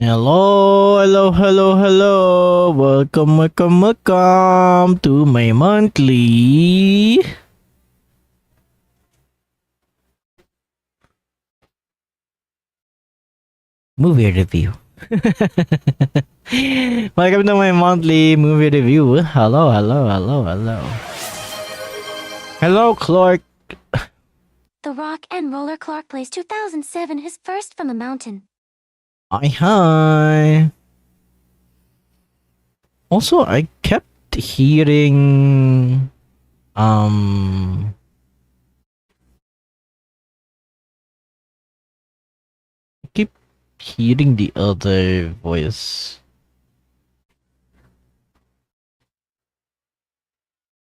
Hello, hello, hello, hello. Welcome to my monthly movie review. Welcome to my monthly movie review. Hello, hello, hello, hello. Hello, Clark. The Rock and Roller Clark plays 2007, his first from the mountain. Hi. Also, I kept hearing I keep hearing the other voice.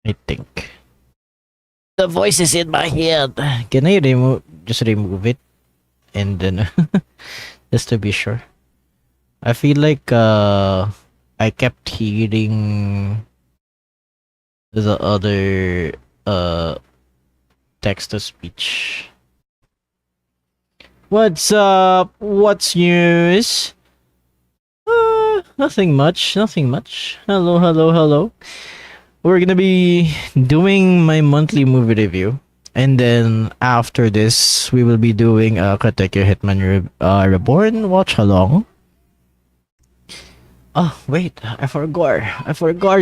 I think the voice is in my head. Can I remove it and then just to be sure? I feel like I kept hearing the other text to speech. What's up? What's news? Nothing much. Hello, hello, hello. We're gonna be doing my monthly movie review, and then after this, we will be doing a Katekyo Hitman Reborn watch along. Oh wait, I forgot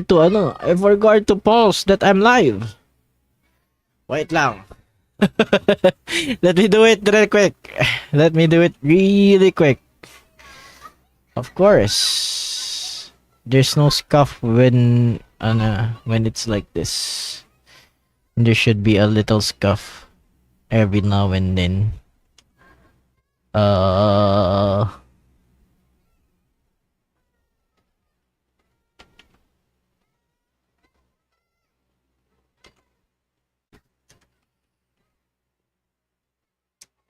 to post that I'm live. Wait lang. Let me do it really quick. Of course, there's no scuff when it's like this. There should be a little scuff every now and then.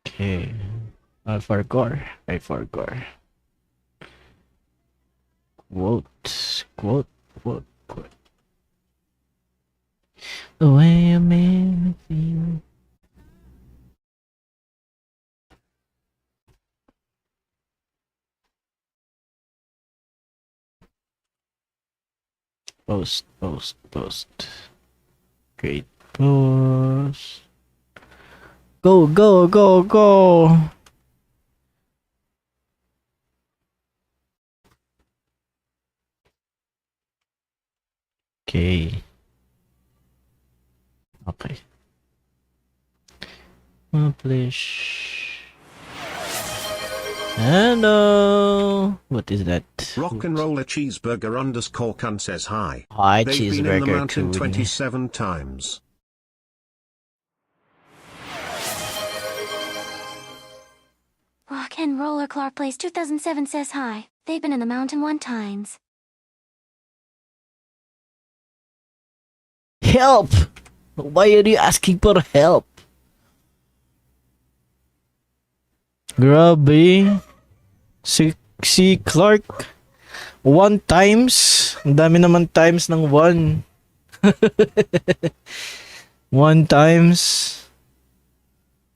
Okay. I forgot. Quote. The way you made me feel. Post. Great post. Go. Okay. Publish. Hello. What is that? Rock and Roller Cheeseburger _Kun says hi. Hi, They've Cheeseburger. been in the mountain Kun. 27 times. Rock and Roller Clark plays 2007 says hi. They've been in the mountain 1 times. Help! Why are you asking for help? Grabe. Si Clark 1 times. Ang dami naman times ng 1. 1 times.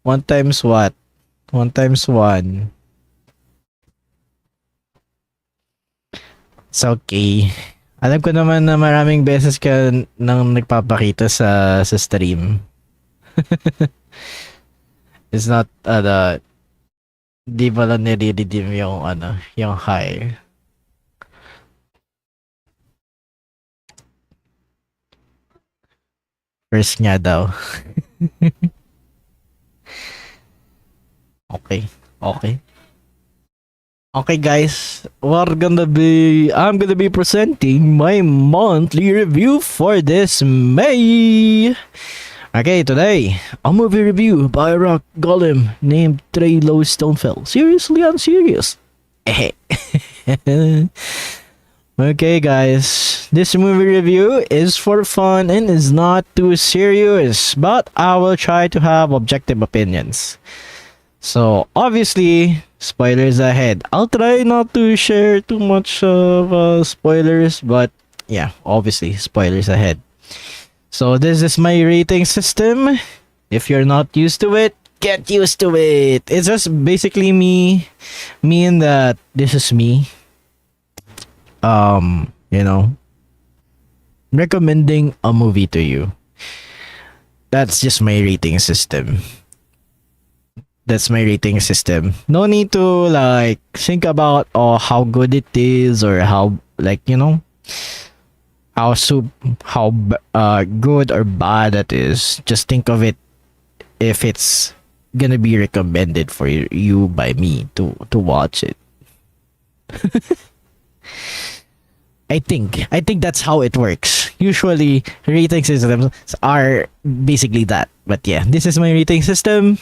1 times what? 1 times 1. It's okay. Alam ko naman na maraming beses ka nang nagpapakita sa stream. It's not di ba lang nire-redeem yung high. First nga daw. Okay guys, I'm gonna be presenting my monthly review for this May. Okay, today, a movie review by a rock golem named Treilo Stonefell. Seriously, I'm serious. Okay guys, this movie review is for fun and is not too serious, but I will try to have objective opinions. So, obviously, spoilers ahead. I'll try not to share too much of spoilers, but yeah, obviously, spoilers ahead. So, this is my rating system. If you're not used to it, Get used to it. It's just basically me and that this is me. You know, recommending a movie to you. That's just my rating system. That's my rating system. No need to like think about how good it is or how like how good or bad it is. Just think of it if it's gonna be recommended for you by me to watch it. I think that's how it works. Usually rating systems are basically that. But yeah, this is my rating system.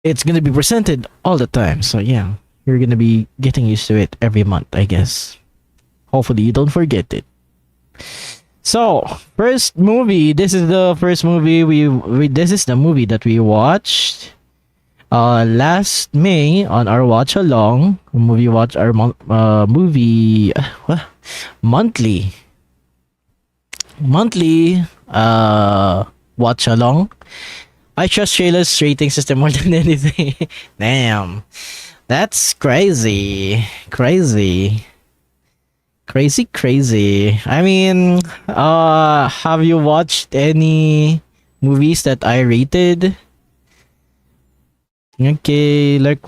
It's gonna be presented all the time. So yeah, you're gonna be getting used to it every month, I guess. Hopefully you don't forget it. So, first movie. This is the first movie this is the movie that we watched last May on our watch along movie watch our movie monthly watch along. I trust Shayla's rating system more than anything. Damn. That's crazy. I mean, have you watched any movies that I rated? Okay, like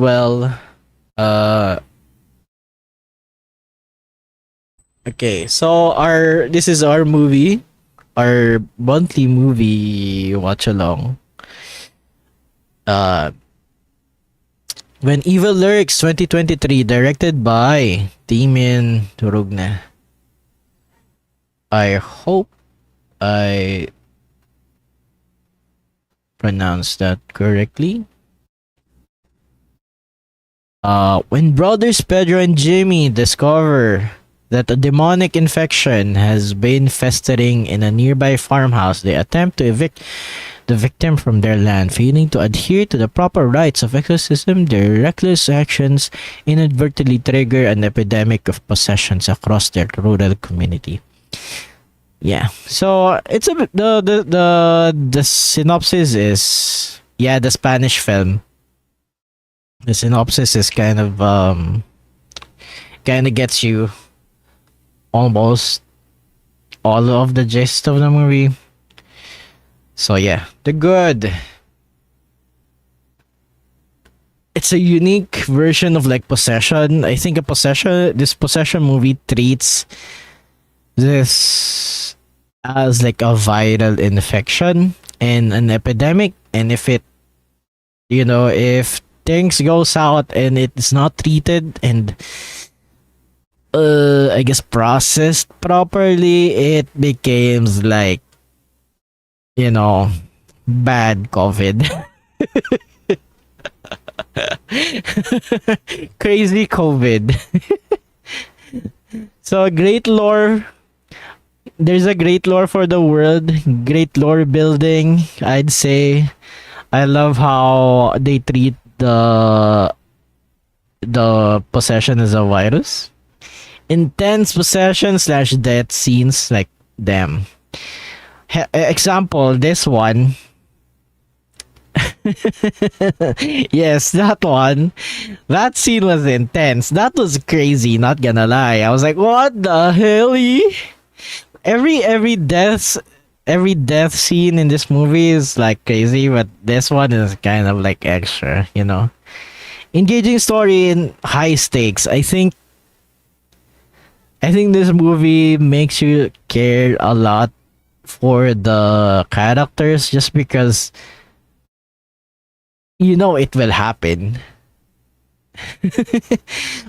okay, so this is our movie, our monthly movie watch along. When Evil Lurks 2023, directed by Damien Turugna. I hope I pronounced that correctly. When brothers Pedro and Jimmy discover that a demonic infection has been festering in a nearby farmhouse, they attempt to evict the victim from their land. Failing to adhere to the proper rites of exorcism, their reckless actions inadvertently trigger an epidemic of possessions across their rural community. Yeah, so it's a bit the synopsis is the Spanish film. The synopsis is kind of gets you almost all of the gist of the movie. So yeah, the good. It's a unique version of like possession. I think this possession movie treats this as like a viral infection and an epidemic, and if things go south and it's not treated and I guess processed properly, it becomes like bad COVID. Crazy COVID. So great lore. There's a great lore for the world. Great lore building, I'd say. I love how they treat the possession as a virus. Intense possession / death scenes, like damn. Example, this one. Yes, that one. That scene was intense. That was crazy, not gonna lie. I was like, what the hell? Every death scene in this movie is like crazy, but this one is kind of like extra, Engaging story and high stakes. I think this movie makes you care a lot for the characters just because it will happen.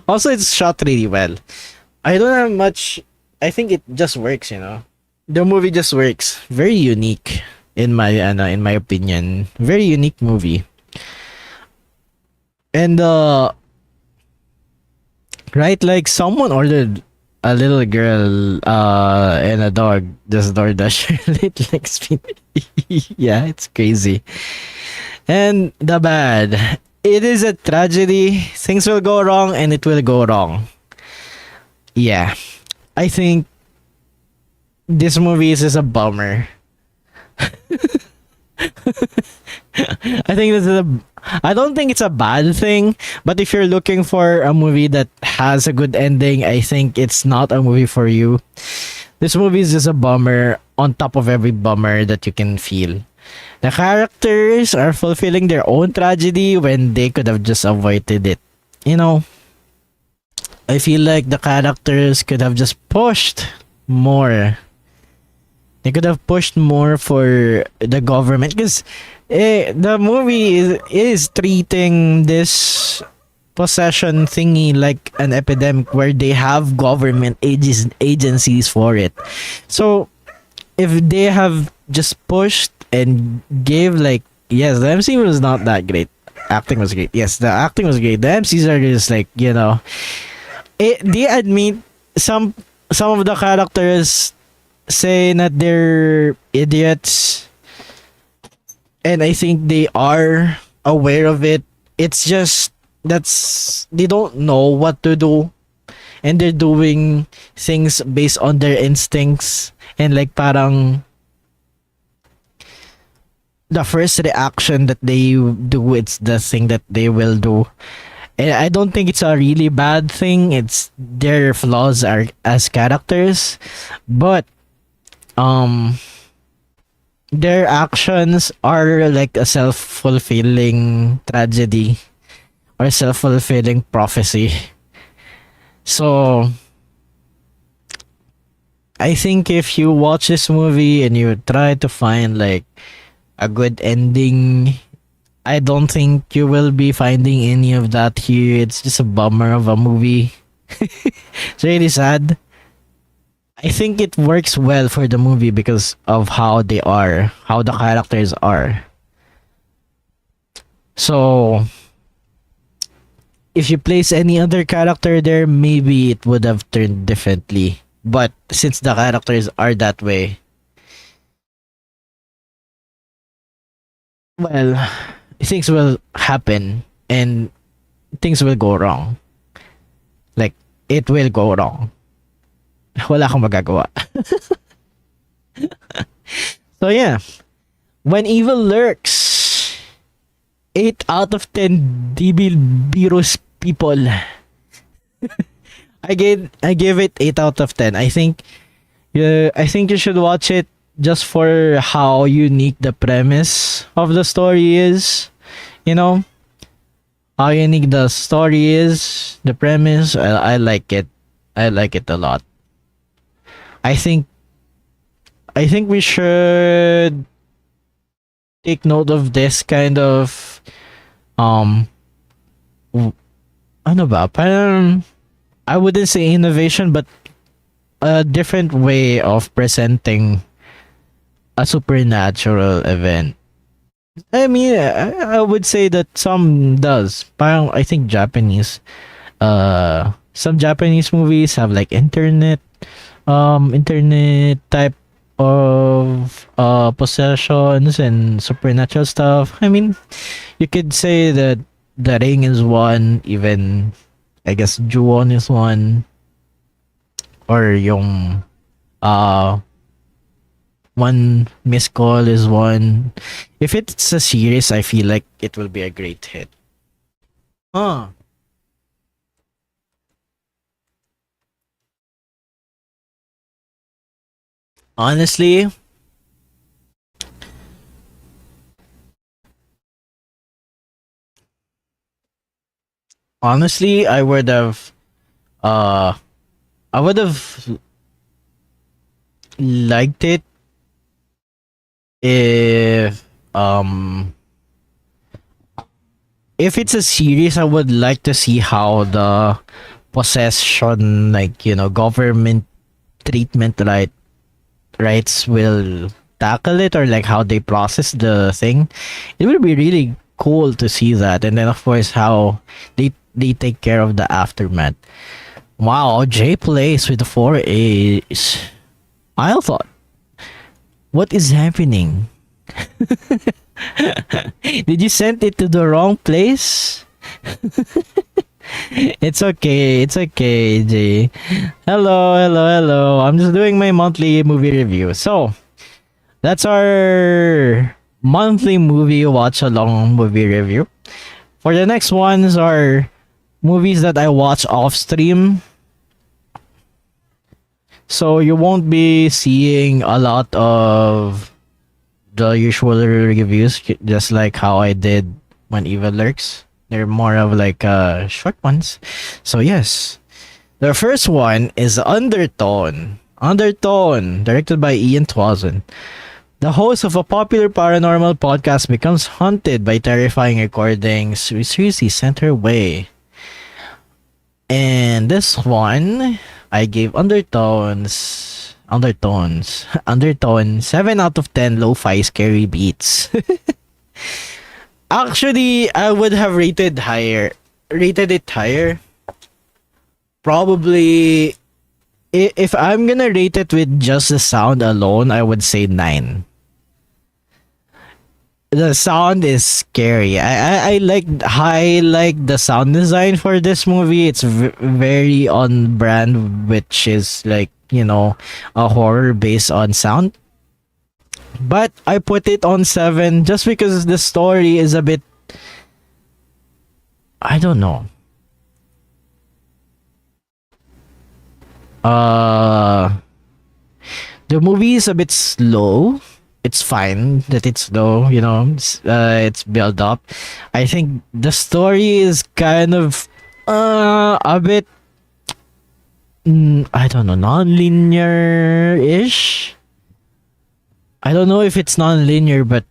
Also, it's shot really well. I don't have much. I think it just works, The movie just works. Very unique in my opinion. Very unique movie. And right, like someone ordered a little girl and a dog this DoorDash like speed. Yeah, it's crazy. And the bad. It is a tragedy. Things will go wrong and it will go wrong. Yeah. I think this movie is just a bummer. I think this is a. I don't think it's a bad thing, but if you're looking for a movie that has a good ending, I think it's not a movie for you. This movie is just a bummer on top of every bummer that you can feel. The characters are fulfilling their own tragedy when they could have just avoided it. You know, I feel like the characters could have just pushed more. They could have pushed more for the government because the movie is treating this possession thingy like an epidemic where they have government agencies for it. So if they have just pushed and gave like, yes, the MC was not that great. Acting was great. Yes, the acting was great. The MCs are just like, they admit some of the characters say that they're idiots, and I think they are aware of it. It's just they don't know what to do, and they're doing things based on their instincts, and like parang the first reaction that they do, it's the thing that they will do. And I don't think it's a really bad thing. It's their flaws are as characters, but their actions are like a self-fulfilling tragedy or self-fulfilling prophecy. So I think if you watch this movie and you try to find like a good ending, I don't think you will be finding any of that here. It's just a bummer of a movie. It's really sad. I think it works well for the movie because of how they are, how the characters are. So, if you place any other character there, maybe it would have turned differently. But since the characters are that way, well, things will happen and things will go wrong. Like, it will go wrong. Wala akong magagawa. So yeah, when evil lurks, 8 out of 10 devil virus people. I gave it 8 out of 10. I think you should watch it just for how unique the premise of the story is. You know, how unique the story is, the premise. I like it. I like it a lot. I think we should take note of this kind of ano ba? Parang I wouldn't say innovation, but a different way of presenting a supernatural event. I mean, I would say that some does. Parang I think some Japanese movies have like internet type of possessions and supernatural stuff. I mean, you could say that The Ring is one, even I guess Ju-on is one, or yung One Missed Call is one. If it's a series, I feel like it will be a great hit. Huh. Honestly, I would have uh I would have liked it if it's a series. I would like to see how the possession, like, government treatment rights will tackle it, or like how they process the thing. It would be really cool to see that. And then of course how they take care of the aftermath. Wow, Jay plays with 4 A's. I thought, what is happening? Did you send it to the wrong place? It's okay, Jay. Hello. I'm just doing my monthly movie review. So, That's our monthly movie watch along movie review. For the next ones are movies that I watch off stream. So you won't be seeing a lot of the usual reviews, just like how I did when Evil Lurks. They're more of like short ones. So yes, the first one is Undertone. Undertone, directed by Ian Twazin. The host of a popular paranormal podcast becomes haunted by terrifying recordings Susie sent her way. And this one, I gave Undertone 7 out of 10 lo-fi scary beats. Actually, I would have rated it higher. Probably, if I'm gonna rate it with just the sound alone, I would say 9. The sound is scary. I like the sound design for this movie. It's very on brand, which is like, you know, a horror based on sound. But I put it on 7 just because the story is a bit, I don't know. The movie is a bit slow. It's fine that it's slow, you know. It's built up. I think the story is kind of a bit I don't know, non-linear ish. I don't know if it's non-linear, but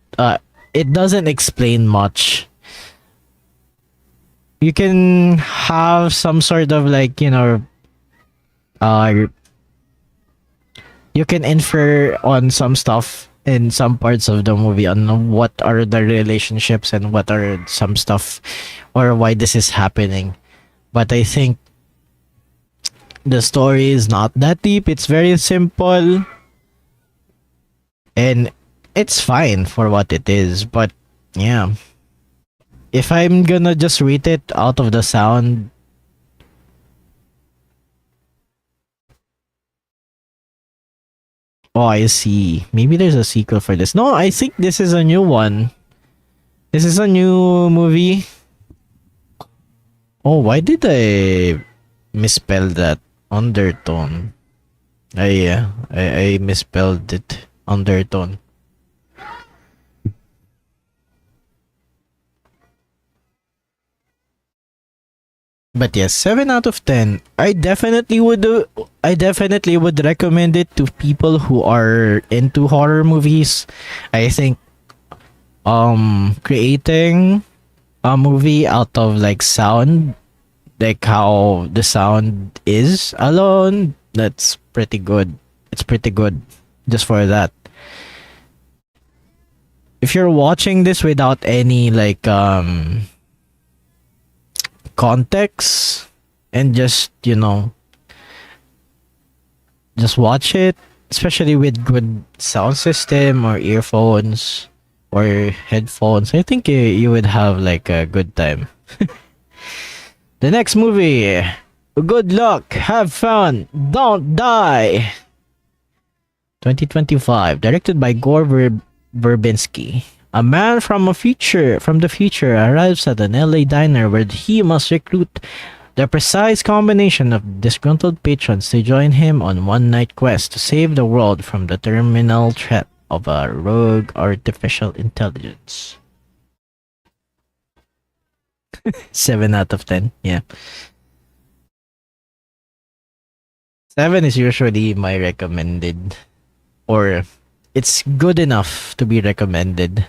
it doesn't explain much. You can have some sort of like, you know, uh you can infer on some stuff in some parts of the movie on what are the relationships and what are some stuff or why this is happening. But I think the story is not that deep. It's very simple and it's fine for what it is. But yeah, if I'm gonna just rate it out of the sound, oh, I see. Maybe there's a sequel for this. No, I think this is a new one. This is a new movie. Oh, why did I misspell that? Undertone. I misspelled it. Undertone. But yes, 7 out of 10. I definitely would recommend it to people who are into horror movies. I think creating a movie out of like sound, like how the sound is alone, that's pretty good. It's pretty good just for that. If you're watching this without any like context and just, you know, just watch it, especially with good sound system or earphones or headphones, I think you would have like a good time. The next movie, good luck, have fun, don't die. 2025, directed by Gore Verbinski. A man from the future arrives at an LA diner where he must recruit the precise combination of disgruntled patrons to join him on one-night quest to save the world from the terminal threat of a rogue artificial intelligence. 7 out of 10, yeah. 7 is usually my recommended, or it's good enough to be recommended.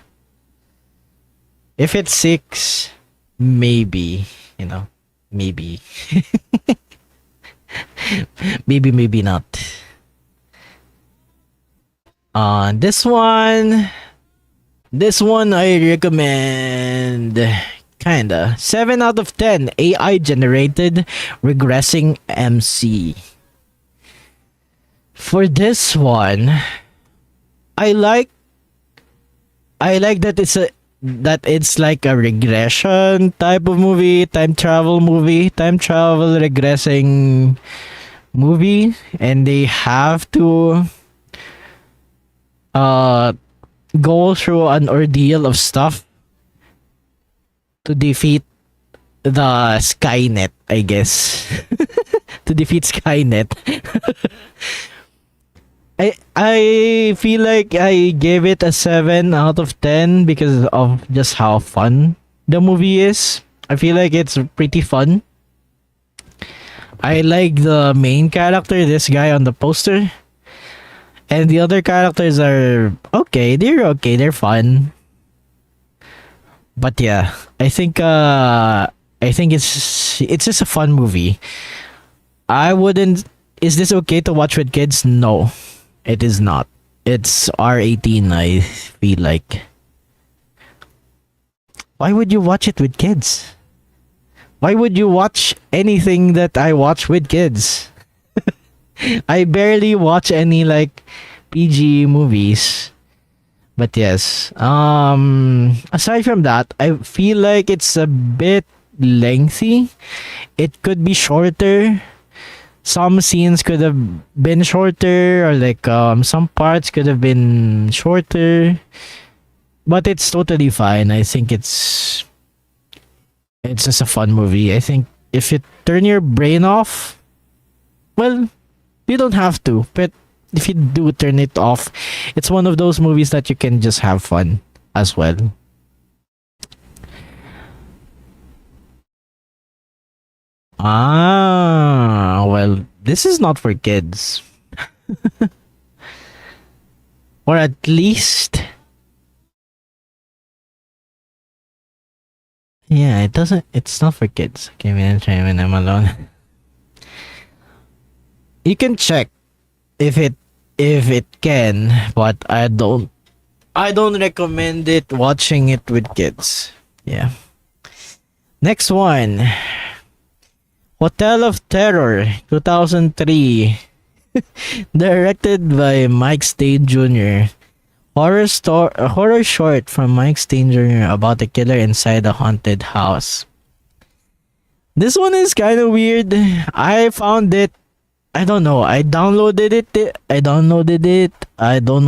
If it's 6, maybe, you know, maybe. Maybe not. This one I recommend, kinda. 7 out of 10, AI generated regressing MC. For this one, I like that it's like a regression type of movie, time travel regressing movie, and they have to uh go through an ordeal of stuff to defeat the Skynet, I guess. To defeat Skynet. I feel like I gave it a 7 out of 10 because of just how fun the movie is. I feel like it's pretty fun. I like the main character, this guy on the poster. And the other characters are okay, they're fun. But yeah, I think it's just a fun movie. I wouldn't Is this okay to watch with kids? No. It is not. It's R18, I feel like. Why would you watch it with kids? Why would you watch anything that I watch with kids? I barely watch any like PG movies. But yes. Aside from that, I feel like it's a bit lengthy. It could be shorter. Some scenes could have been shorter, or like some parts could have been shorter, but it's totally fine. I think it's just a fun movie. I think if you turn your brain off, well, you don't have to, but if you do turn it off, it's one of those movies that you can just have fun as well. Well, this is not for kids. Or at least, yeah, it's not for kids. Okay, I'm trying when I'm alone. You can check if it can, but I don't recommend it watching it with kids. Yeah. Next one. Hotel of Terror 2003. Directed by Mike Stade Jr. A horror short from Mike Stade Jr. about a killer inside a haunted house. This one is kind of weird. I found it. I don't know. I downloaded it. I don't know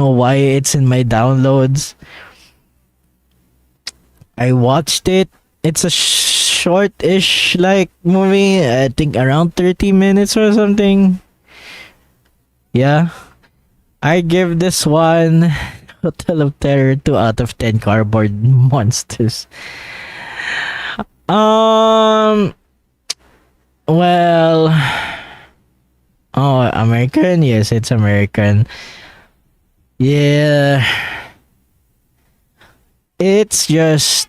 why it's in my downloads. I watched it. It's a short-ish like movie. I think around 30 minutes or something. Yeah. I give this one Hotel of Terror 2 out of 10 cardboard monsters. Well, oh, American? Yes, it's American. Yeah. It's just,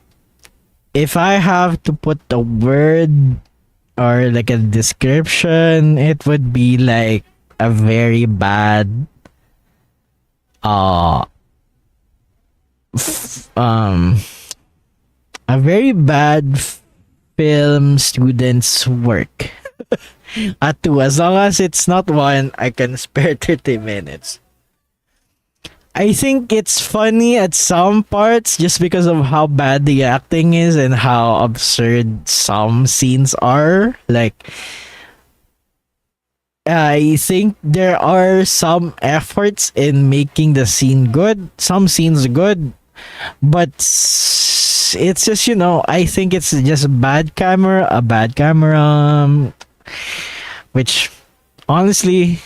if I have to put a word or like a description, it would be like a very bad a very bad film student's work. At two, as long as it's not one, I can spare 30 minutes. I think it's funny at some parts just because of how bad the acting is and how absurd some scenes are. Like, I think there are some efforts in making the scene good, some scenes good, but it's just, I think it's just a bad camera, which honestly,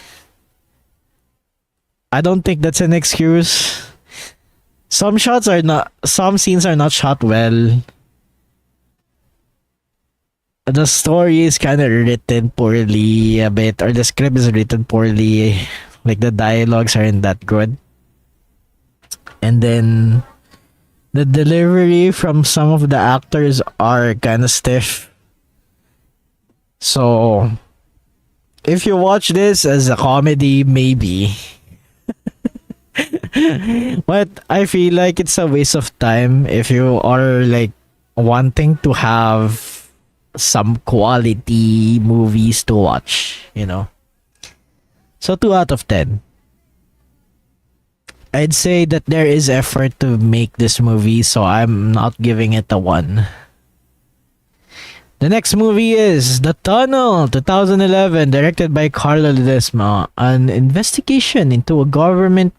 I don't think that's an excuse. Some scenes are not shot well. The story is kind of written poorly a bit, or the script is written poorly. Like the dialogues aren't that good. And then the delivery from some of the actors are kind of stiff. So, if you watch this as a comedy, maybe. But I feel like it's a waste of time if you are like wanting to have some quality movies to watch. So 2 out of 10. I'd say that there is effort to make this movie, so I'm not giving it a 1. The next movie is The Tunnel, 2011, directed by Carlo Ledesma. An investigation into a government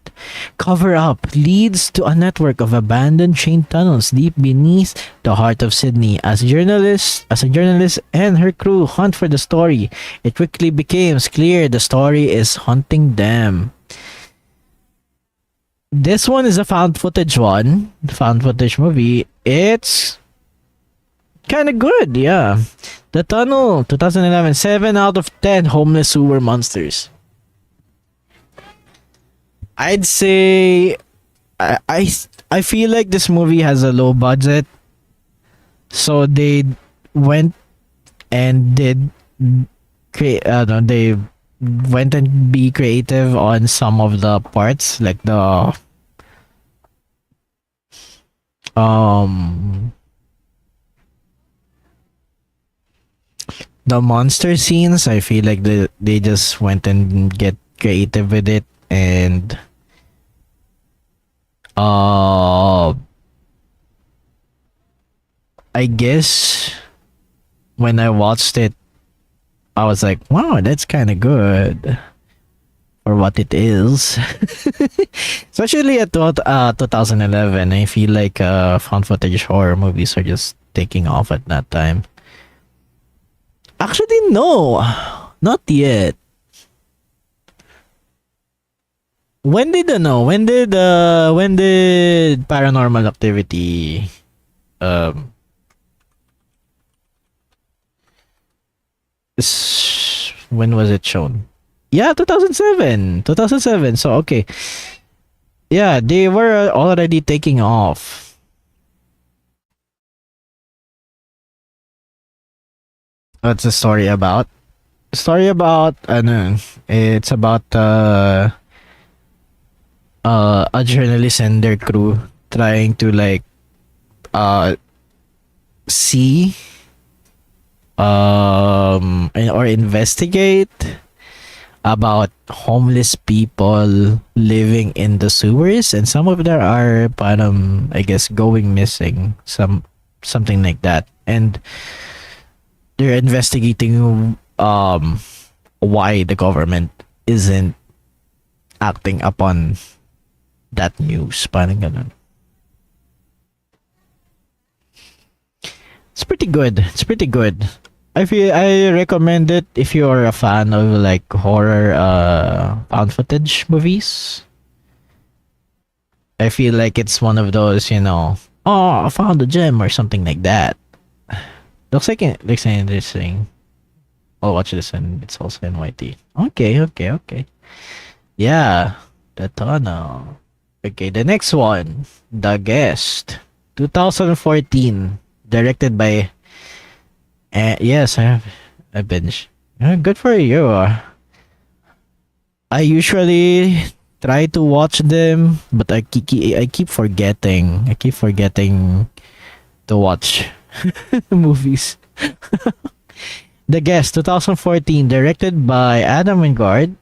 cover-up leads to a network of abandoned train tunnels deep beneath the heart of Sydney. As a journalist and her crew hunt for the story, it quickly becomes clear the story is hunting them. This one is a found footage movie. It's kind of good, yeah. The Tunnel, 2011, 7 out of 10 homeless sewer monsters. I'd say I feel like this movie has a low budget, so they went and did create. No, they went and be creative on some of the parts, like the monster scenes. I feel like they just went and get creative with it, and I guess when I watched it, I was like, wow, that's kind of good for what it is. Especially at 2011, I feel like found footage horror movies are just taking off at that time. Actually, no, not yet. When did when did Paranormal Activity when was it shown? Yeah, 2007. 2007. So okay. Yeah, they were already taking off. What's the story about? Story about ano, it's about a journalist and their crew trying to like see or investigate about homeless people living in the sewers, and some of them are I guess going missing, something like that, and they're investigating why the government isn't acting upon that news, parang ganun. It's pretty good. It's pretty good. I recommend it if you're a fan of like horror found footage movies. I feel like it's one of those, oh, I found a gem or something like that. Looks interesting. I'll watch this, and it's also in YT. Okay. Yeah, the tunnel. Okay, the next one, The Guest, 2014, directed by. Yes, I have a binge. Good for you. I usually try to watch them, but I keep forgetting. I keep forgetting to watch movies. The Guest, 2014, directed by Adam Wingard.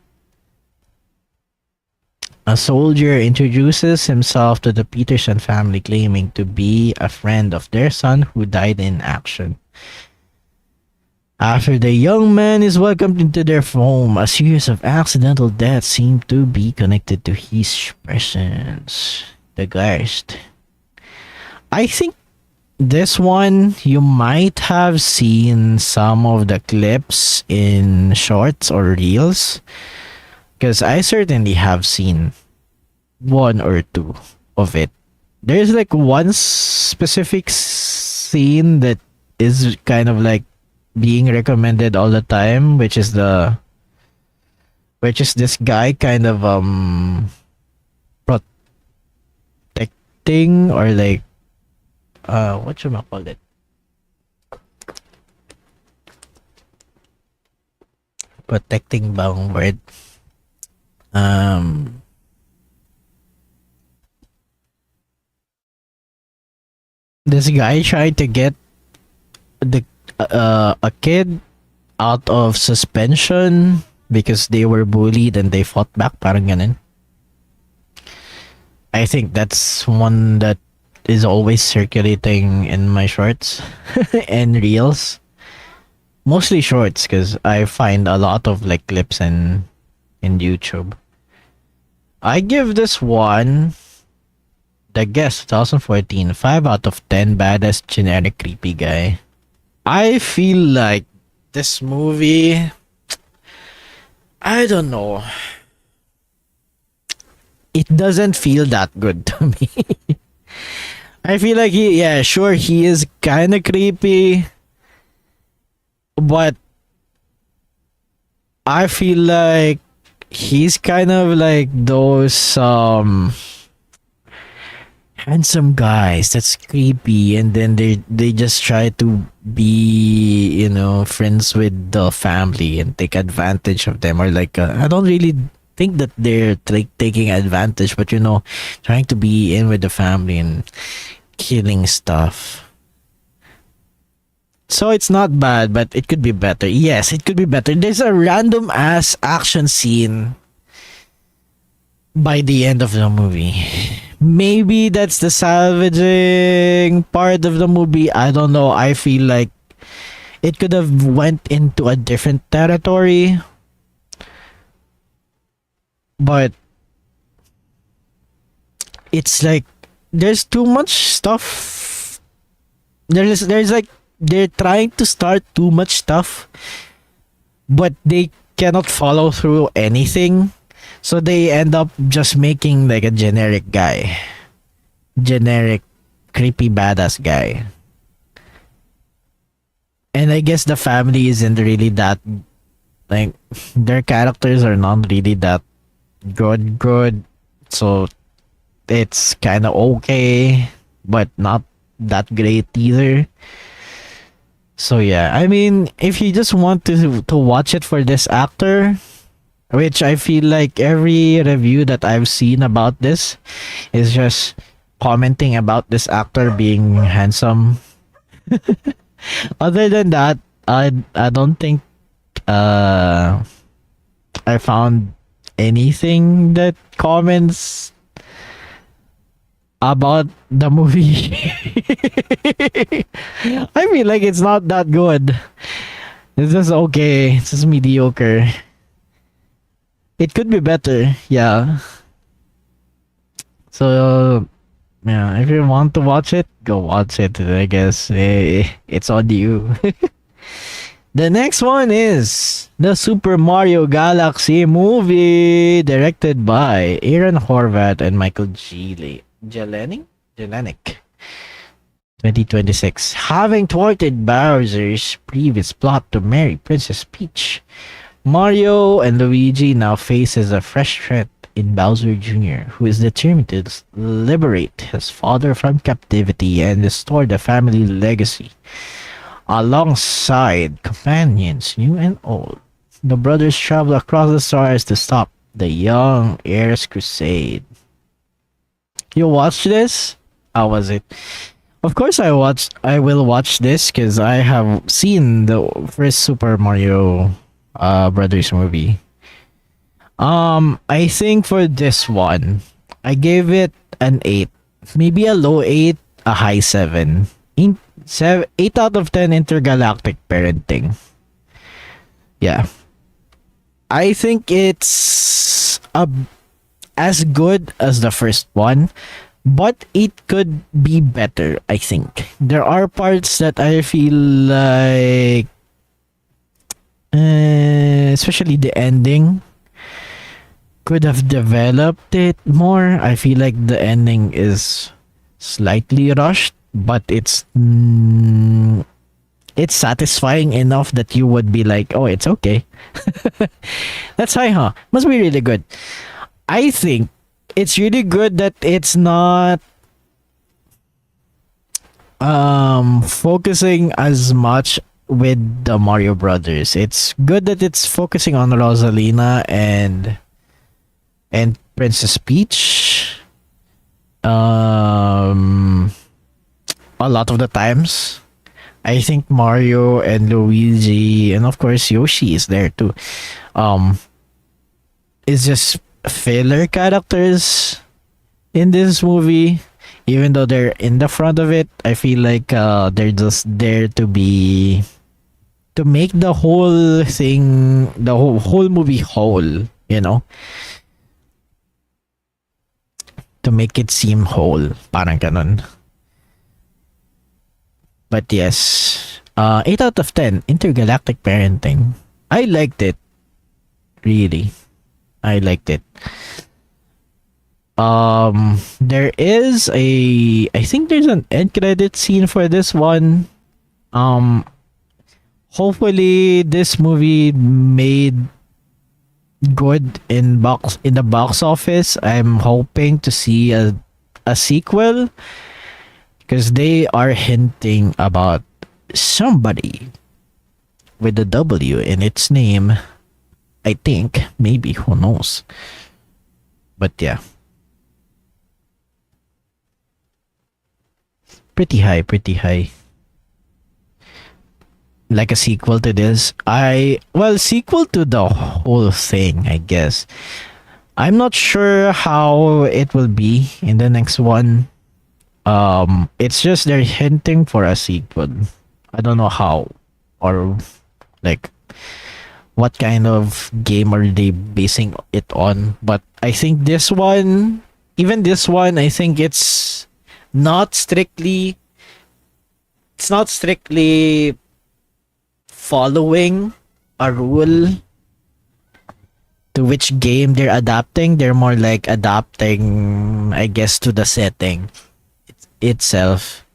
A soldier introduces himself to the Peterson family, claiming to be a friend of their son who died in action. After the young man is welcomed into their home, a series of accidental deaths seem to be connected to his presence. The Geist. I think this one, you might have seen some of the clips in shorts or reels, because I certainly have seen one or two of it. There's like one specific scene that is kind of like being recommended all the time, which is this guy kind of protecting, or like what should I call it? Protecting bang word. This guy tried to get a kid out of suspension because they were bullied and they fought back, parang ganun. I think that's one that is always circulating in my shorts and reels. Mostly shorts because I find a lot of like clips in YouTube. I give this one the guest 2014 5 out of 10 baddest generic creepy guy. I feel like this movie, I don't know. It doesn't feel that good to me. I feel like yeah, sure, he is kind of creepy, but I feel like he's kind of like those handsome guys that's creepy, and then they just try to be, you know, friends with the family and take advantage of them, or like I don't really think that they're like taking advantage, but you know, trying to be in with the family and killing stuff. So it's not bad, but it could be better. Yes, it could be better. There's a random ass action scene by the end of the movie. Maybe that's the salvaging part of the movie. I don't know. I feel like it could have went into a different territory. But it's like there's too much stuff. There's like they're trying to start too much stuff, but they cannot follow through anything. So they end up just making like a generic guy. Generic creepy badass guy. And I guess the family isn't really that like their characters are not really that good. So it's kind of okay, but not that great either. So yeah, I mean, if you just want to watch it for this actor, which I feel like every review that I've seen about this is just commenting about this actor being handsome. Other than that, I don't think I found anything that comments about the movie. I feel like it's not that good. It's just okay. It's just mediocre. It could be better, yeah. So, yeah, if you want to watch it, go watch it. I guess it's on you. The next one is the Super Mario Galaxy movie, directed by Aaron Horvath and Michael Jelenic. 2026. Having thwarted Bowser's previous plot to marry Princess Peach, Mario and Luigi now faces a fresh threat in Bowser Jr., who is determined to liberate his father from captivity and restore the family legacy. Alongside companions new and old, the brothers travel across the stars to stop the young heir's crusade. You watched this? How was it? Of course I will watch this because I have seen the first Super Mario Brothers movie. I think for this one, I gave it an 8. Maybe a low 8, a high 7. 8 out of 10 intergalactic parenting. Yeah. I think it's as good as the first one, but it could be better, I think. There are parts that I feel like especially the ending could have developed it more. I feel like the ending is slightly rushed, but it's satisfying enough that you would be like, oh, it's okay. That's high, huh? Must be really good. I think it's really good that it's not focusing as much with the Mario Brothers. It's good that it's focusing on Rosalina and Princess Peach. A lot of the times, I think Mario and Luigi and of course Yoshi is there too. Is just filler characters in this movie. Even though they're in the front of it, I feel like they're just there to be to make the whole thing, the whole movie whole, you know, to make it seem whole, parang ganun. But yes, 8 out of 10, intergalactic parenting. I liked it, really. I liked it. There is I think there's an end credit scene for this one. Hopefully this movie made good in the box office. I'm hoping to see a sequel because they are hinting about somebody with a W in its name. I think, maybe, who knows. But yeah. Pretty high, pretty high. Like a sequel to this. Sequel to the whole thing, I guess. I'm not sure how it will be in the next one. It's just they're hinting for a sequel. I don't know how or like what kind of game are they basing it on, but I think this one, I think it's not strictly following a rule to which game they're adapting. They're more like adapting, I guess, to the setting itself.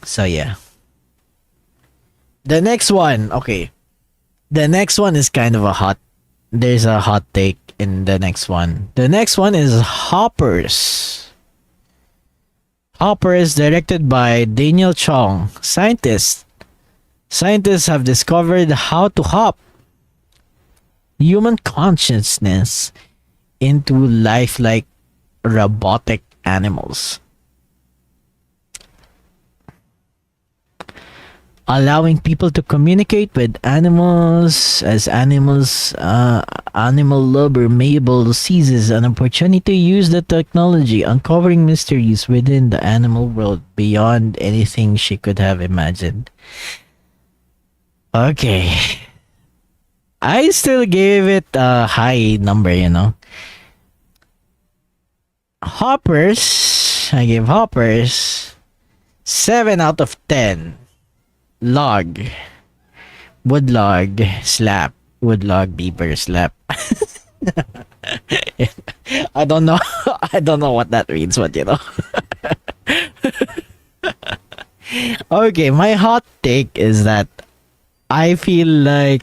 So yeah. The next one, okay. The next one is kind of there's a hot take in the next one. The next one is Hoppers. Hoppers, directed by Daniel Chong. Scientists have discovered how to hop human consciousness into lifelike robotic animals, allowing people to communicate with animals. As animal lover Mabel seizes an opportunity to use the technology, uncovering mysteries within the animal world beyond anything she could have imagined. Okay. I still gave it a high number, you know. I gave Hoppers 7 out of 10. Woodlog slap. Woodlog beaver slap. I don't know. I don't know what that means, but you know. Okay, my hot take is that I feel like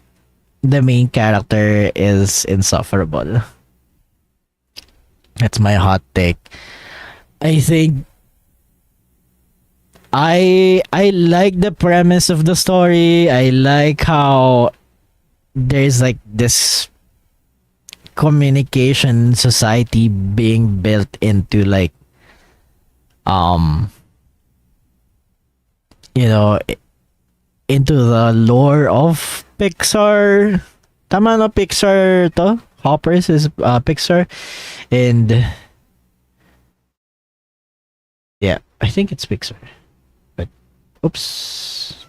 the main character is insufferable. That's my hot take. I think I like the premise of the story. I like how there's like this communication society being built into like into the lore of Pixar. Tama no, Pixar to? Hoppers is Pixar. And yeah, I think it's Pixar. But oops.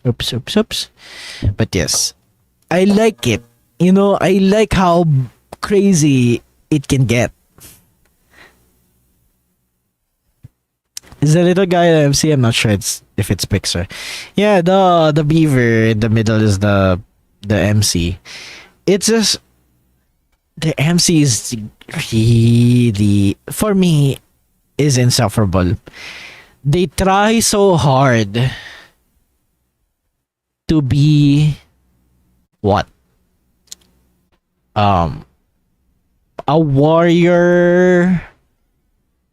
But yes, I like it. You know, I like how crazy it can get. Is the little guy at MC? I'm not sure if it's Pixar. Yeah, the beaver in the middle is the MC. It's just the MC is really, for me, is insufferable. They try so hard to be what? A warrior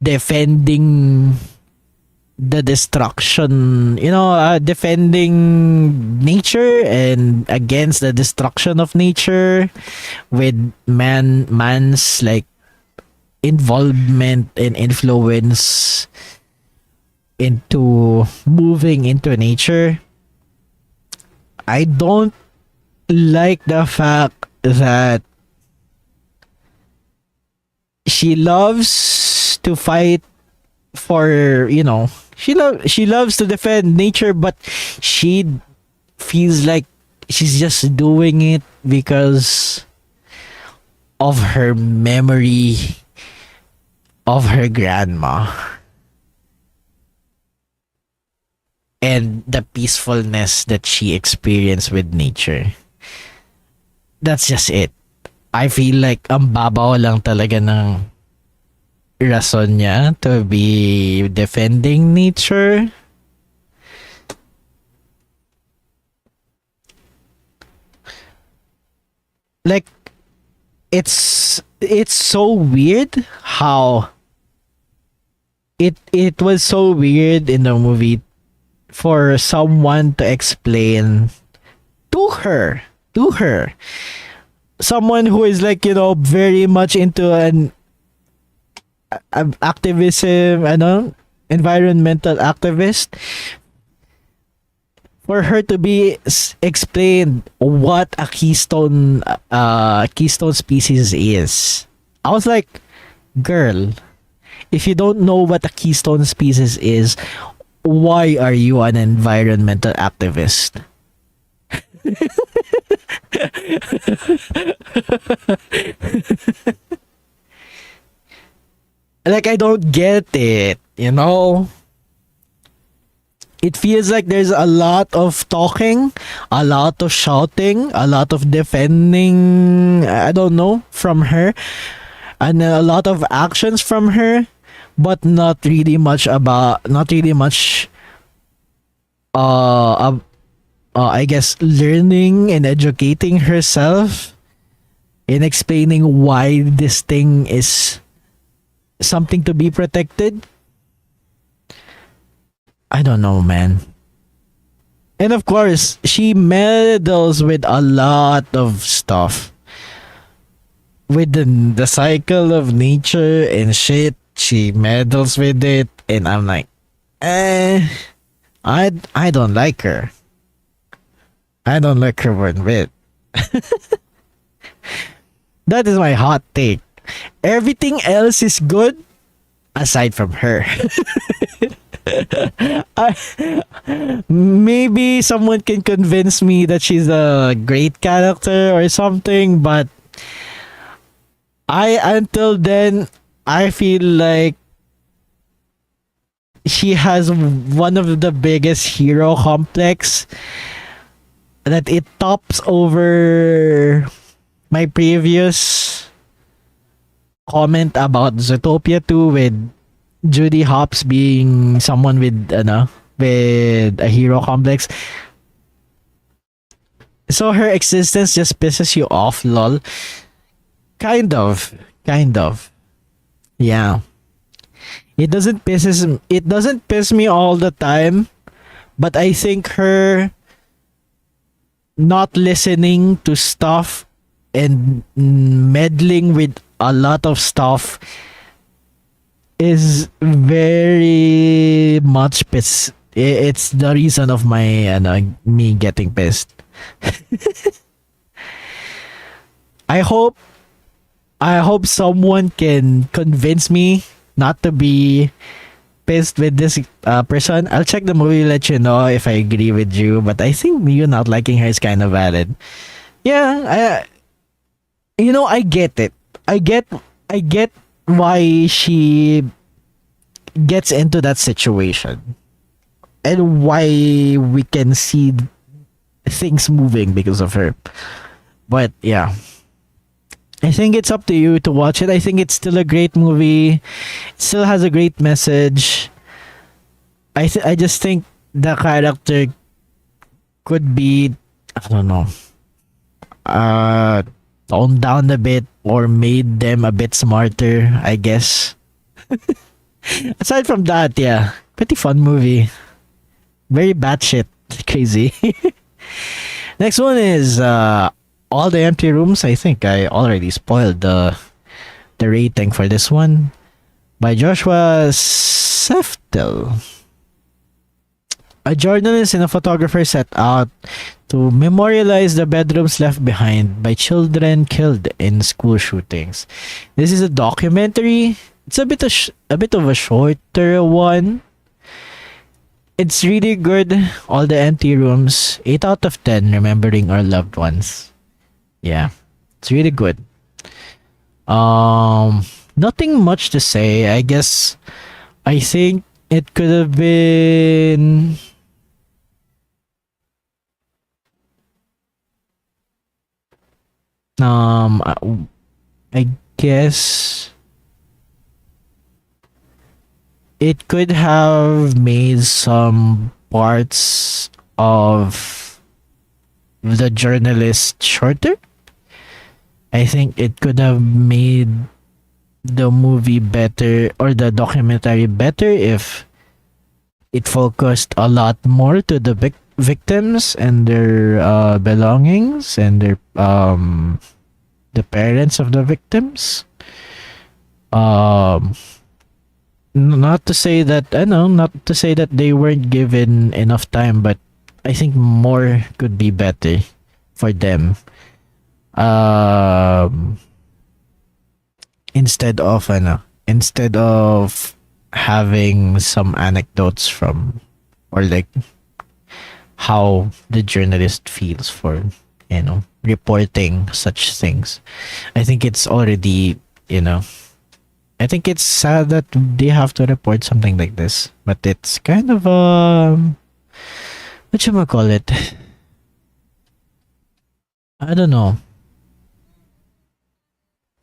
defending the destruction, defending nature and against the destruction of nature with man's like involvement and influence into moving into nature. I don't like the fact that she loves to fight for, she loves to defend nature, but she feels like she's just doing it because of her memory of her grandma and the peacefulness that she experienced with nature. That's just it. I feel like ang babaw lang talaga ng rason niya to be defending nature. Like, it's so weird how it was so weird in the movie for someone to explain to her someone who is like, very much into an activism, environmental activist, for her to be explained what a keystone species is. I was like, girl, if you don't know what a keystone species is, why are you an environmental activist? Like, I don't get it, It feels like there's a lot of talking, a lot of shouting, a lot of defending, I don't know, from her, and a lot of actions from her, but not really much, I guess, learning and educating herself in explaining why this thing is something to be protected. I don't know, man. And of course, she meddles with a lot of stuff. With the cycle of nature and shit, she meddles with it, and I'm like, I don't like her. I don't like her one bit. That is my hot take. Everything else is good aside from her. Maybe someone can convince me that she's a great character or something, but until then, I feel like she has one of the biggest hero complex that it tops over my previous comment about Zootopia 2 with Judy Hopps being someone with a hero complex. So her existence just pisses you off, lol. Kind of. Yeah. It doesn't piss me all the time, but I think her not listening to stuff and meddling with a lot of stuff is very much piss. It's the reason of my me getting pissed. I hope someone can convince me not to be pissed with this person. I'll check the movie, let you know if I agree with you. But I think you not liking her is kind of valid. Yeah, I get it. I get why she gets into that situation and why we can see things moving because of her. But yeah, I think it's up to you to watch it. I think it's still a great movie. It still has a great message. I just think the character could be, I don't know, toned down a bit or made them a bit smarter, I guess. Aside from that, yeah, pretty fun movie. Very batshit crazy. Next one is All the Empty Rooms. I think I already spoiled the rating for this one by Joshua Seftel. A journalist and a photographer set out to memorialize the bedrooms left behind by children killed in school shootings. This is a documentary. It's a bit of a shorter one. It's really good. All the empty rooms. 8 out of 10. Remembering our loved ones. Yeah, it's really good. Nothing much to say. I guess I think it could have been I I guess it could have made some parts of the journalist shorter. I think it could have made the movie better or the documentary better if it focused a lot more to the victims and their belongings and their the parents of the victims. Um, not to say that I know, not to say that they weren't given enough time, but I think more could be better for them. Um, instead of having some anecdotes from or like how the journalist feels for reporting such things. I think it's already I think it's sad that they have to report something like this, but it's kind of what you call it, I don't know.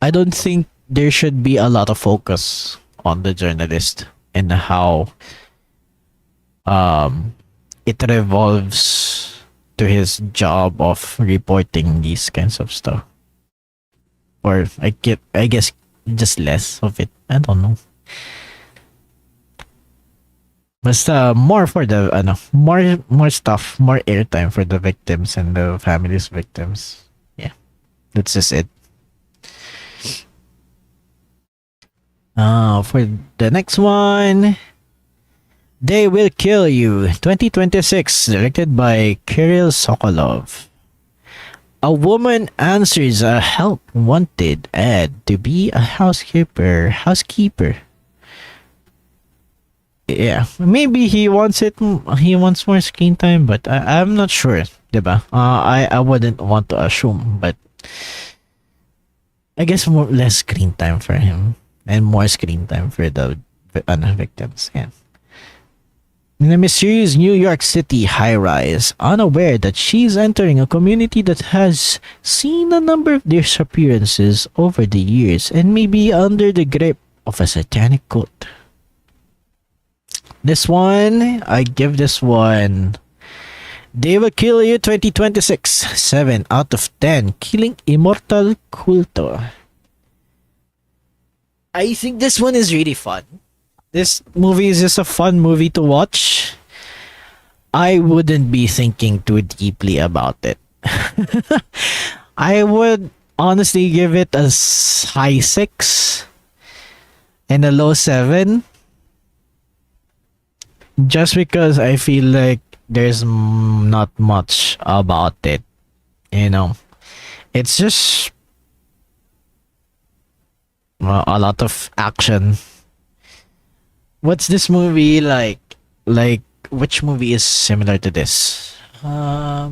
I don't think there should be a lot of focus on the journalist and how um it revolves to his job of reporting these kinds of stuff. Or I guess just less of it. I don't know. Basta more for the more stuff, more airtime for the victims and the families victims. Yeah. That's just it. For the next one, They Will Kill You 2026, directed by Kirill Sokolov. A woman answers a help wanted ad to be a housekeeper. Yeah, maybe he wants it. He wants more screen time, but I'm not sure, diba? I wouldn't want to assume, but I guess less screen time for him and more screen time for the victims. Yeah. In a mysterious New York City high-rise, unaware that she's entering a community that has seen a number of disappearances over the years and may be under the grip of a satanic cult. This one, I give this one They Will Kill You 2026, 7 out of 10, killing immortal culto. I think this one is really fun. This movie is just a fun movie to watch. I wouldn't be thinking too deeply about it. I would honestly give it a high 6 and a low 7. Just because I feel like there's not much about it. It's just a lot of action. What's this movie like? Like, which movie is similar to this? I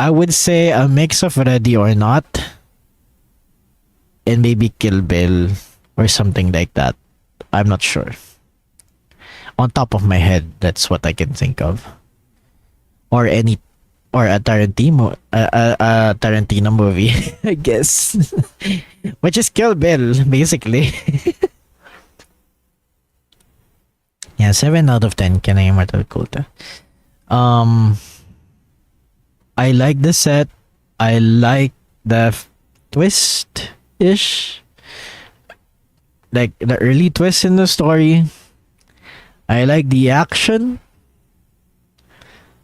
would say a mix of Ready or Not and maybe Kill Bill or something like that. I'm not sure. On top of my head, that's what I can think of. Or a Tarantino movie, I guess. Which is Kill Bill, basically. Yeah, 7 out of 10 can I Immortal Culta. I like the set. I like the twist-ish. Like the early twist in the story. I like the action.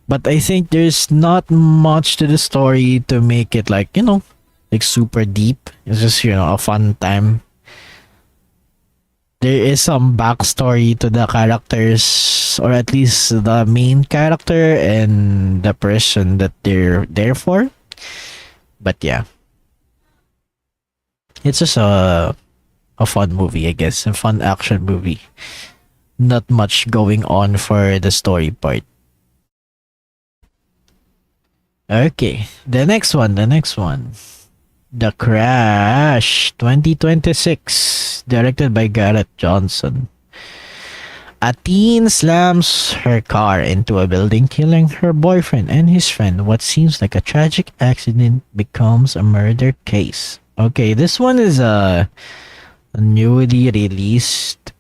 But I think there's not much to the story to make it like super deep. It's just, a fun time. there is some backstory to the characters, or at least the main character and the person that they're there for. But yeah, it's just a fun movie, I guess, a fun action movie. Not much going on for the story part. Okay, the next one, the next one. The Crash 2026, directed by Garrett Johnson. A teen slams her car into a building, killing her boyfriend and his friend. What seems like a tragic accident becomes a murder case. Okay, this one is a newly released.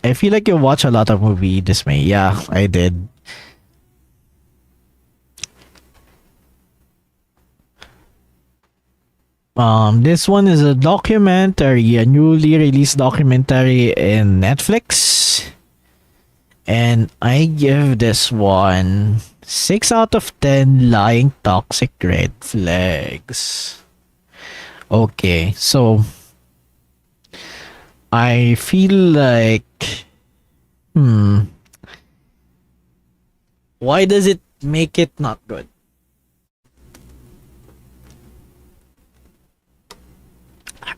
I feel like you watch a lot of movie this May. Yeah, I did. This one is a documentary, a newly released documentary in Netflix. And I give this one 6 out of 10 lying toxic red flags. Okay, so I feel like, why does it make it not good?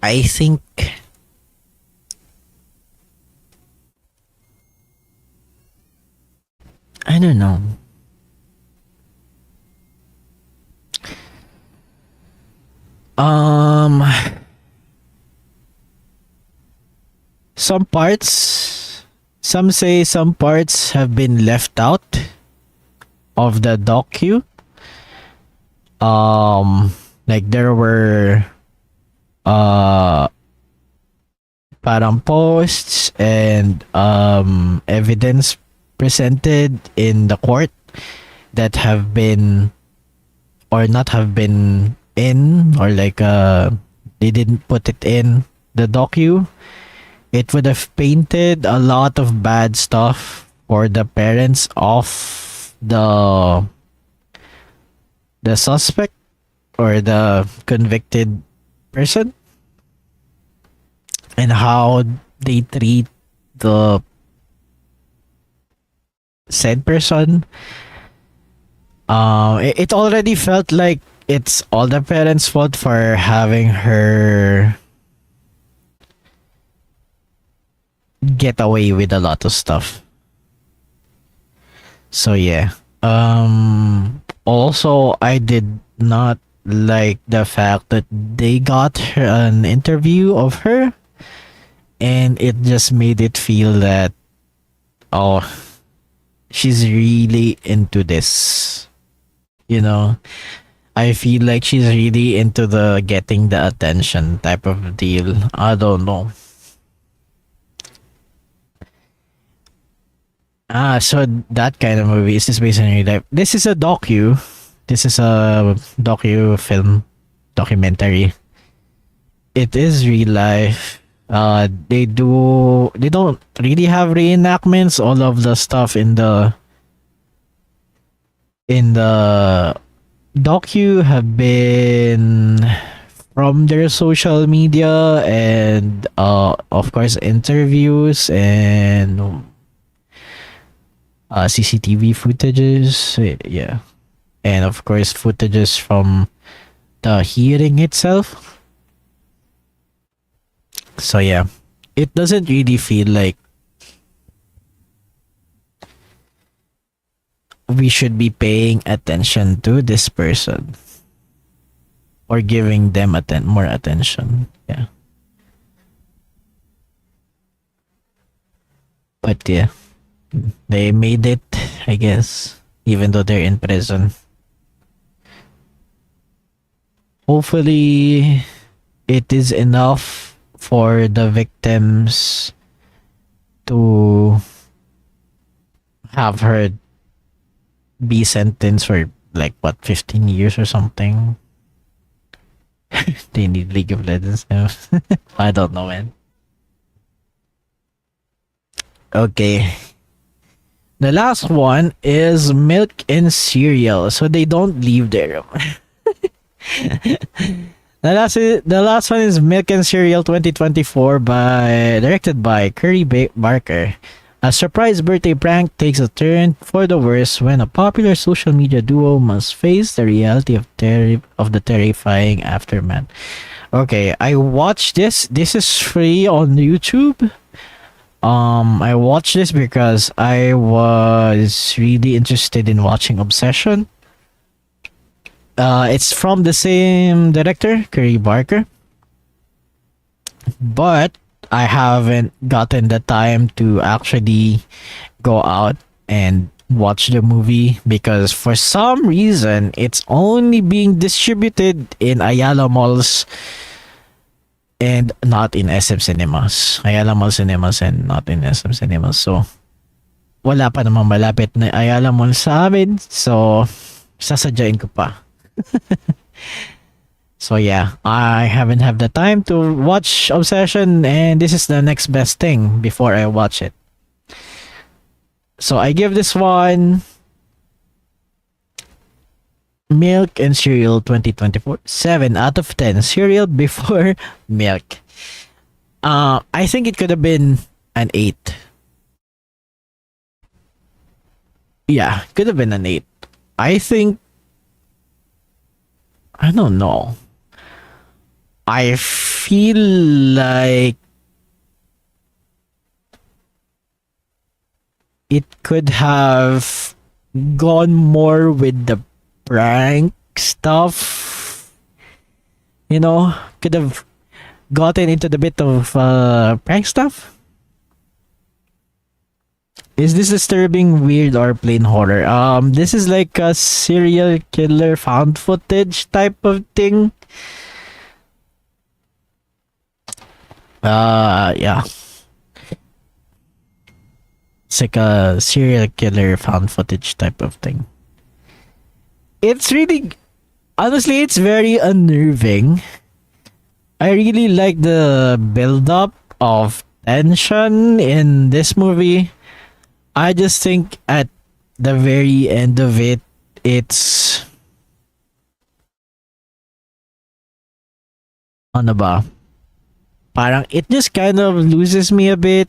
I think I don't know. Um some parts, some say some parts have been left out of the docu. Like there were parang posts and evidence presented in the court that have been or not have been in, or like they didn't put it in the docu. It would have painted a lot of bad stuff for the parents of the suspect or the convicted person, and how they treat the said person. It already felt like it's all the parents' fault for having her get away with a lot of stuff. So yeah. Also, I did not like the fact that they got an interview of her, and it just made it feel that, oh, she's really into this. You know, I feel like she's really into the getting the attention type of deal. I don't know. So that kind of movie, is this based on real life? This is a docu. This is a docu film documentary. It is real life. They don't really have reenactments. All of the stuff in the docu have been from their social media and of course interviews and CCTV footages, yeah, and of course footages from the hearing itself. So yeah, it doesn't really feel like we should be paying attention to this person or giving them more attention. Yeah, but yeah, they made it, I guess, even though they're in prison. Hopefully, it is enough for the victims to have her be sentenced for like what, 15 years or something. They need League of Legends now. I don't know, man. Okay. The last one is milk and cereal, so they don't leave their room. The last one is Milk and Cereal 2024 directed by Barker. A surprise birthday prank takes a turn for the worse when a popular social media duo must face the reality of the terrifying aftermath. Okay, I watched this. This is free on YouTube. I watched this because I was really interested in watching Obsession. It's from the same director, Curry Barker, but I haven't gotten the time to actually go out and watch the movie because for some reason it's only being distributed in Ayala malls and not in SM Cinemas. Ayala Mall Cinemas and not in SM Cinemas. So, wala pa namang malapit na Ayala Mall sa amin. So, sasadyain ko pa. So yeah, I haven't had the time to watch Obsession and this is the next best thing before I watch it. So I give this one Milk and Cereal 2024 7 out of 10. Cereal before milk. I think it could have been an 8. Yeah, could have been an 8. I think I don't know. I feel like it could have gone more with the prank stuff. You know, could have gotten into the bit of prank stuff. Is this disturbing, weird, or plain horror? This is like a serial killer found footage type of thing. Yeah. It's like a serial killer found footage type of thing. It's really, honestly, it's very unnerving. I really like the build up of tension in this movie. I just think at the very end of it, it's ano ba? Parang it just kind of loses me a bit.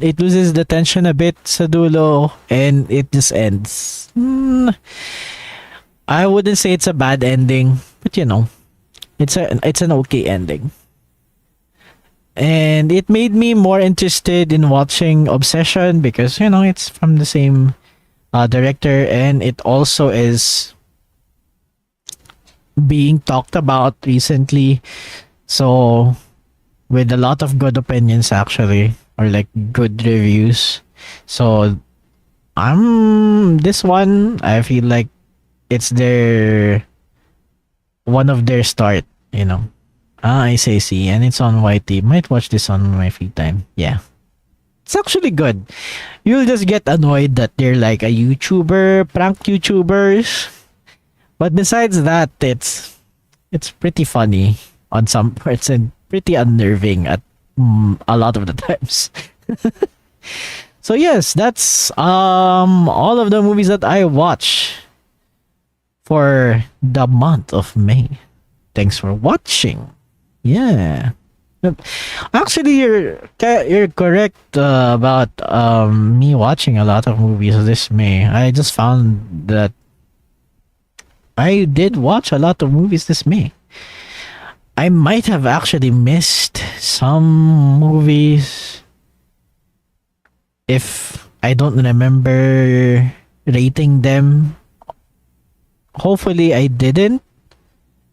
It loses the tension a bit sa dulo and it just ends. I wouldn't say it's a bad ending, but you know, it's an okay ending. And it made me more interested in watching Obsession because you know it's from the same director and it also is being talked about recently. So with a lot of good opinions actually or like good reviews. So this one I feel like it's their one of their start, you know. I see. And it's on YT. Might watch this on my free time. Yeah. It's actually good. You'll just get annoyed that they're like a YouTuber, prank YouTubers. But besides that, it's pretty funny on some parts and pretty unnerving at a lot of the times. So yes, that's all of the movies that I watch for the month of May. Thanks for watching. Yeah. Actually, you're correct about me watching a lot of movies this May. I just found that I did watch a lot of movies this May. I might have actually missed some movies if I don't remember rating them. Hopefully, I didn't.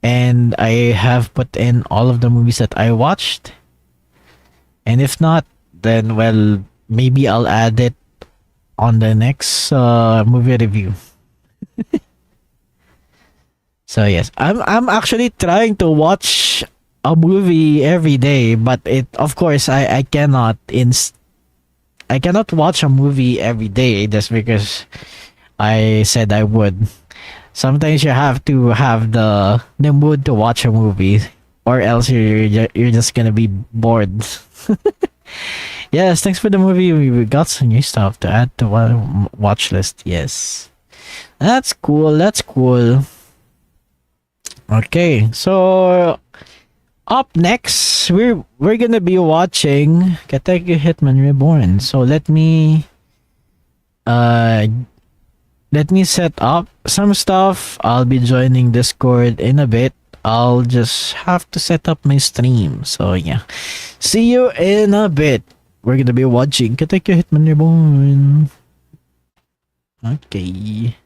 And I have put in all of the movies that I watched. And if not, then well, maybe I'll add it on the next movie review. So yes, I'm actually trying to watch a movie every day, but it of course I cannot I cannot watch a movie every day just because I said I would. Sometimes you have to have the mood to watch a movie, or else you're just gonna be bored. Yes, thanks for the movie. We got some new stuff to add to one watch list. Yes, that's cool. Okay, so up next, we're gonna be watching Katekyo Hitman Reborn. So uh let me set up some stuff. I'll be joining Discord in a bit. I'll just have to set up my stream. So yeah. See you in a bit. We're gonna be watching Katekyo Hitman Reborn. Okay.